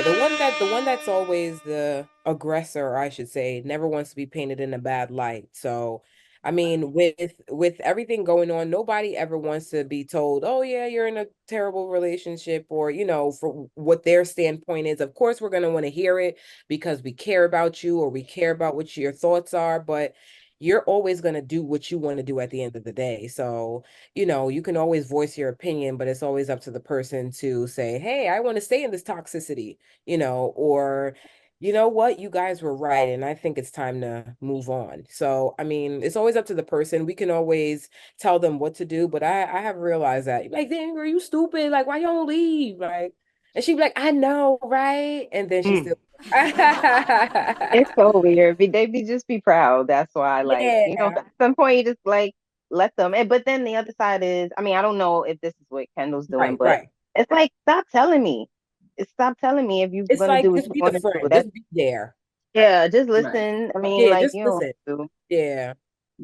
the one that's always the aggressor, I should say, never wants to be painted in a bad light. So, I mean, with everything going on, nobody ever wants to be told, "Oh yeah, you're in a terrible relationship," or for what their standpoint is. Of course, we're gonna want to hear it because we care about you or we care about what your thoughts are, but you're always going to do what you want to do at the end of the day. So, you can always voice your opinion, but it's always up to the person to say, hey, I want to stay in this toxicity, or you know what, you guys were right. And I think it's time to move on. So, I mean, it's always up to the person. We can always tell them what to do, but I have realized that, like, dang, are you stupid? Like, why you don't leave? Like, and she'd be like, I know, right? And then she still. It's so weird. They just be proud. That's why, like, at some point you just like let them. But then the other side is, I mean, I don't know if this is what Kendall's doing, but it's like, stop telling me. Stop telling me if you're gonna do what you want to do. Just be there. Yeah, just listen. I mean, like, just listen. Yeah.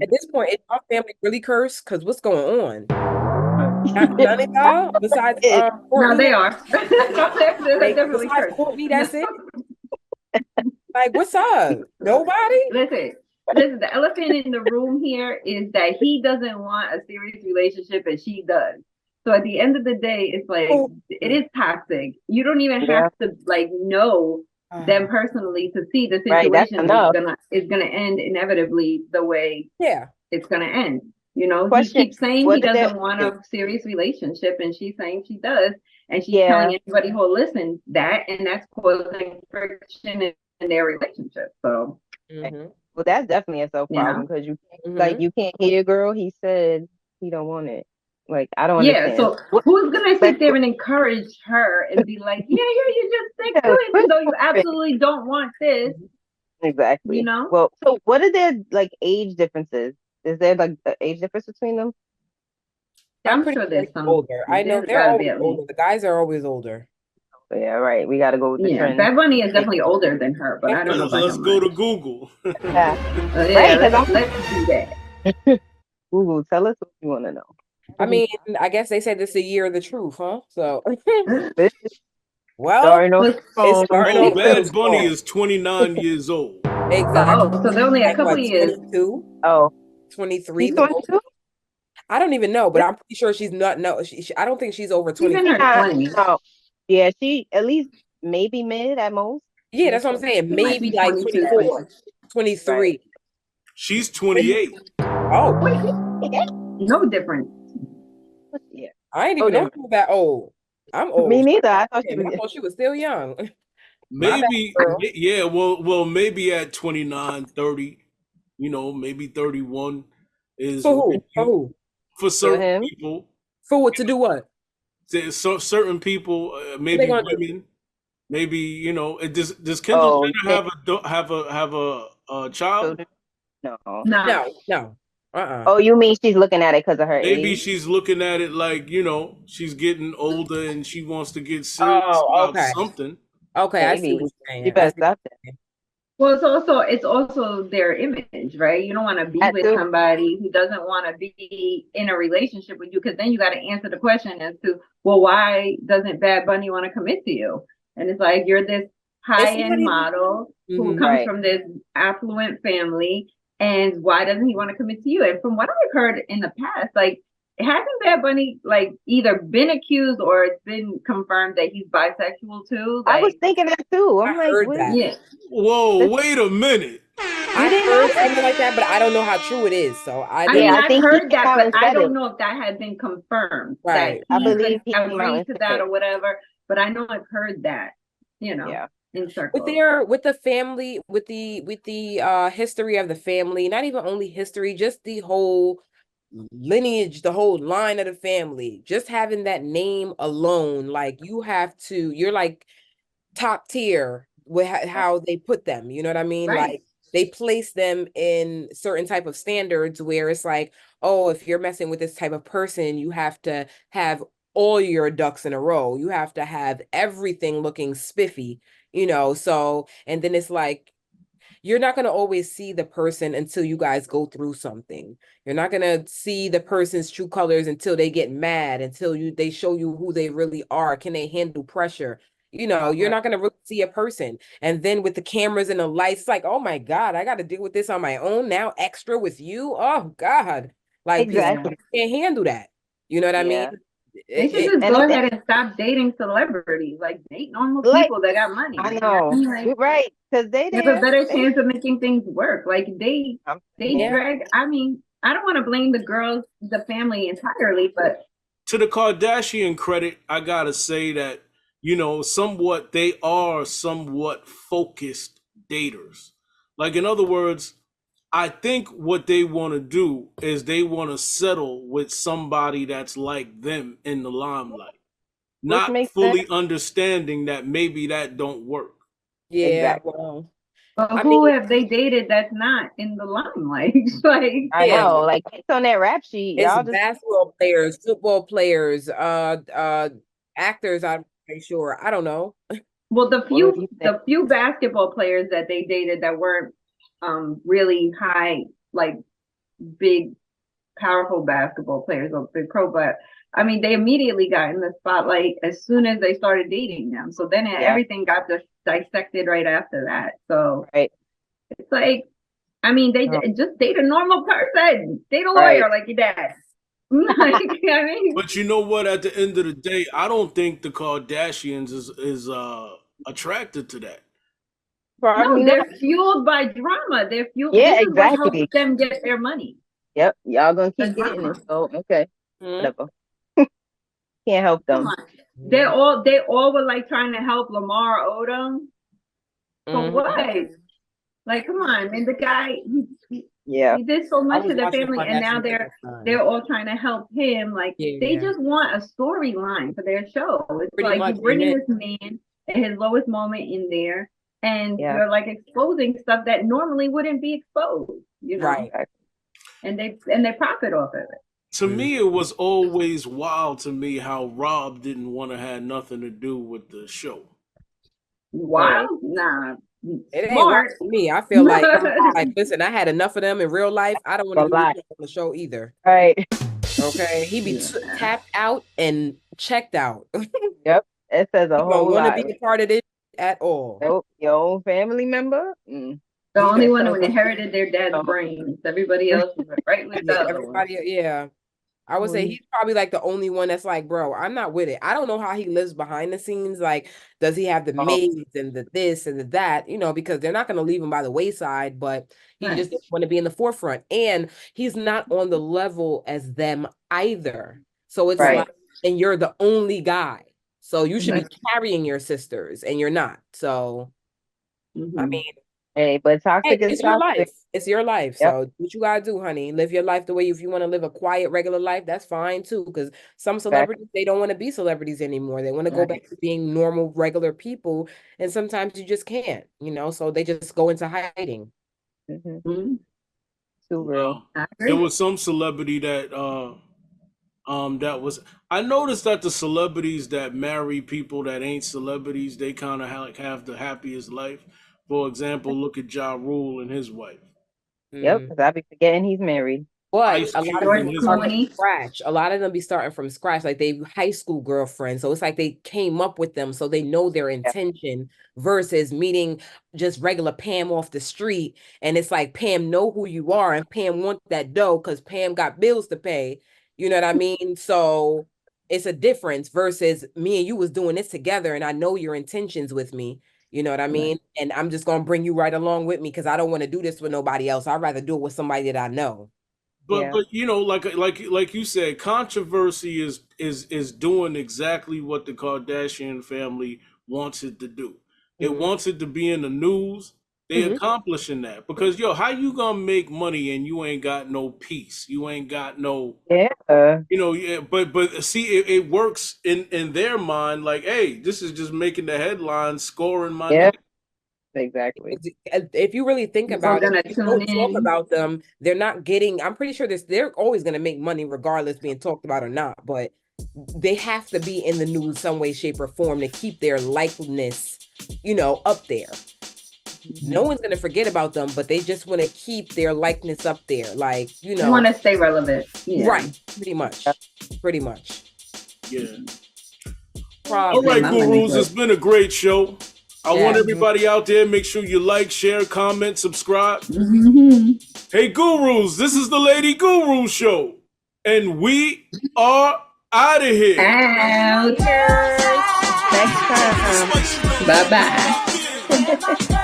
At this point, is our family really cursed? Because what's going on? None of y'all besides no, they are. They're definitely cursed. Courtney, that's it. Like, what's up? Nobody? Listen, the elephant in the room here is that he doesn't want a serious relationship and she does. So at the end of the day, it's like, it is toxic. You don't even have to like know them personally to see the situation is gonna end inevitably the way it's gonna end. He keeps saying he doesn't want a serious relationship, and she's saying she does, and she's telling everybody who will listen that, and that's causing friction in their relationship. So, well, that's definitely a self problem because you can't hear your girl. He said he don't want it. Like, I don't understand. So who's gonna sit there and encourage her and be like, you just stick to it, even though you absolutely don't want this? Exactly. Well, so what are their like age differences? Is there like an age difference between them? I'm sure there's some older. I know they're always older. The guys are always older. Yeah, right. We got to go with the trend. Bad Bunny is definitely older than her, but I don't know. Let's go to Google. Let's do that. Google, tell us what you want to know. I mean, I guess they said this is a year of the truth, huh? So Well, Starting off Was- it's strong. starting Oh, off real Bad Bunny strong. is 29 years old. Exactly. Oh, so they're only a Like couple what, of years. 22, Oh, 23? she's The most? 22. I don't even know, but I'm pretty sure she's not. No, I don't think she's over She's in 24. her Nah, 20s. no. Yeah, she at least maybe mid at most. Yeah, that's what I'm saying. She might Maybe be like 22, 24, 23. Right. She's 28. Oh, 23. No difference. Yeah. I ain't Oh, even know no. she was that old. I'm old. Me neither. I thought she Damn, I was. thought she was still young. My bad, Maybe, girl. yeah, well, maybe at 29, 30, maybe 31 is For when who? For who? for certain him? people, For what? To do what? certain people, What they maybe gonna do? women, maybe, does Kendall Oh, Jenner have a child? children? No. Nah. No. Oh, you mean she's looking at it because of her Maybe age? she's looking at it like, she's getting older and she wants to get serious Oh, about okay. something. Okay, I see what Maybe. you're She saying. I better see what stop you're that. saying. Well, it's also their image, right? You don't want to be That with too. somebody who doesn't want to be in a relationship with you, because then you got to answer the question as to, well, why doesn't Bad Bunny want to commit to you? And it's like, you're this It's not high-end even. model who Mhm. comes Right. from this affluent family, and why doesn't he want to commit to you? And from what I've heard in the past, like, hasn't Bad Bunny like either been accused or it's been confirmed that he's bisexual too? I was Like, thinking that too. I I'm like, heard what? that. yeah. Whoa, This- wait a minute. I You didn't heard know? something like that, but I don't know how true it is. So I I didn't. mean, Yeah, I I've think he heard came that, out but and I said don't it. know if that had been confirmed that Right. I he believe he came out agreed and to said that it. or whatever. But I know I've heard that, Yeah. in With circles. the family, with the history of the family, not even only history, just the whole lineage, the whole line of the family, just having that name alone, like you're like top tier with how they put them, you know what I mean? Right. Like they place them in certain type of standards where it's like, oh, if you're messing with this type of person, you have to have all your ducks in a row. You have to have everything looking spiffy, so, and then it's like you're not going to always see the person until you guys go through something. You're not going to see the person's true colors until they get mad, until they show you who they really are. Can they handle pressure? You're not going to really see a person. And then with the cameras and the lights, it's like, oh my God, I got to deal with this on my own now, extra with you. Oh God. Like Exactly. people can't handle that. You know what I mean? Yeah. They should It- just And go it's ahead and stop dating celebrities. Like, date normal like, people that got money. I You know what I know. mean? You're Like, right. Because they have a there. better They, chance of making things work. Like, they Yeah. drag. I mean, I don't want to blame the girls, the family entirely, but To the Kardashian credit, I gotta say that, they are somewhat focused daters. Like, in other words, I think what they want to do is they want to settle with somebody that's like them in the limelight, which not makes fully sense. understanding that maybe that don't work. Yeah, Exactly. well, but I who mean, have they dated that's not in the limelight? Like, I yeah. know. Like, based on that rap sheet, It's y'all just. basketball players, football players, actors, I'm pretty sure. I don't know. well, What do you think? the few basketball players that they dated that weren't really high, like big, powerful basketball players or big pro, but I mean, they immediately got in the spotlight as soon as they started dating them. So then Yeah. everything got dissected right after that. So Right. it's like, I mean, they No. just date a normal person, date a Right. lawyer like your dad. Like, I mean, But you know what? At the end of the day, I don't think the Kardashians is attracted to that. Probably no, not. they're fueled by drama. They're fueled. Yeah, This is what exactly. helps them get their money. Yep. Y'all gonna The keep getting drama. it. So okay. Mhm. Whatever. Can't help Come them. on. They all were like trying to help Lamar Odom. For Mhm. what? Like, come on, man. The guy, Yeah. he did so I much was for their watching family, and now Kardashians they're last time. they're all trying to help him. Like, they Yeah, just want a storyline for their show. It's pretty like much. you're bringing And this man at his lowest moment in there, and Yeah. you're like exposing stuff that normally wouldn't be exposed. right. And they profit off of it. To me, it was always wild to me how Rob didn't want to have nothing to do with the show. Wow, nah, It ain't smart. work for me. I feel like listen, I had enough of them in real life. I don't want A to do lot. this on the show either. Right. Okay, he be Yeah. tapped out and checked out. Yep. It says a You don't whole want to lot. be a part of this at all. Nope, your own family member. Mm. The only That one who sounds like inherited their dad's oh, brains. Everybody else was right with the Yeah, other one. everybody, yeah. I would say he's probably like the only one that's like, bro, I'm not with it. I don't know how he lives behind the scenes. Like, does he have the oh, maids and the this and the that? You know, because they're not going to leave him by the wayside, but he Right. just doesn't want to be in the forefront. And he's not on the level as them either. So it's right. like, and you're the only guy. So you should be Right. carrying your sisters, and you're not. So, I Mhm. mean, Hey, but hey, toxic is it's your toxic. life. It's your life. Yep. So what you gotta do, honey, live your life the way if you want to live a quiet, regular life, that's fine too. Because some Exactly. celebrities, they don't want to be celebrities anymore. They want to go Right. back to being normal, regular people. And sometimes you just can't, you know, so they just go into hiding. Mhm. Mhm. Too real. Well, I there agree. was some celebrity that that was. I noticed that the celebrities that marry people that ain't celebrities, they kind of have the happiest life. For example, look at Ja Rule and his wife, Yep, Mm. because I be forgetting he's married. But Ice a lot of Cube George them and his start wife. from Clooney. scratch. A lot of them be starting from scratch, like they high school girlfriends. So it's like they came up with them, so they know their Yeah. intention versus meeting just regular Pam off the street. And it's like Pam know who you are, and Pam want that dough because Pam got bills to pay. You know what I mean? So it's a difference versus me and you was doing this together, and I know your intentions with me. You know what I Right. mean? And I'm just gonna bring you right along with me because I don't want to do this with nobody else. I'd rather do it with somebody that I know. Yeah. But you know, like you said, controversy is doing exactly what the Kardashian family wants it to do. It Mhm. wants it to be in the news. They Mhm. accomplishing that because yo, how you gonna make money and you ain't got no peace? You ain't got no, Yeah. you know. Yeah, but see, it works in their mind. Like, hey, this is just making the headlines, scoring my Yeah. name. Exactly. If you really think People are about it, gonna if you tune don't talk in. about them, they're not getting. I'm pretty sure they're always going to make money regardless being talked about or not. But they have to be in the news some way, shape, or form to keep their likeness, you know, up there. No one's going to forget about them, but they just want to keep their likeness up there, like you They know, want to stay relevant. Yeah. right? Pretty much, pretty much. Yeah. All Problem. right, My money's gurus, worth. it's been a great show. I want Yeah. everybody out there, make sure you like, share, comment, subscribe. Mhm. Hey, gurus, this is the Lady Guru Show, and we are out of here. Out. Next time. Bye bye. Where my girls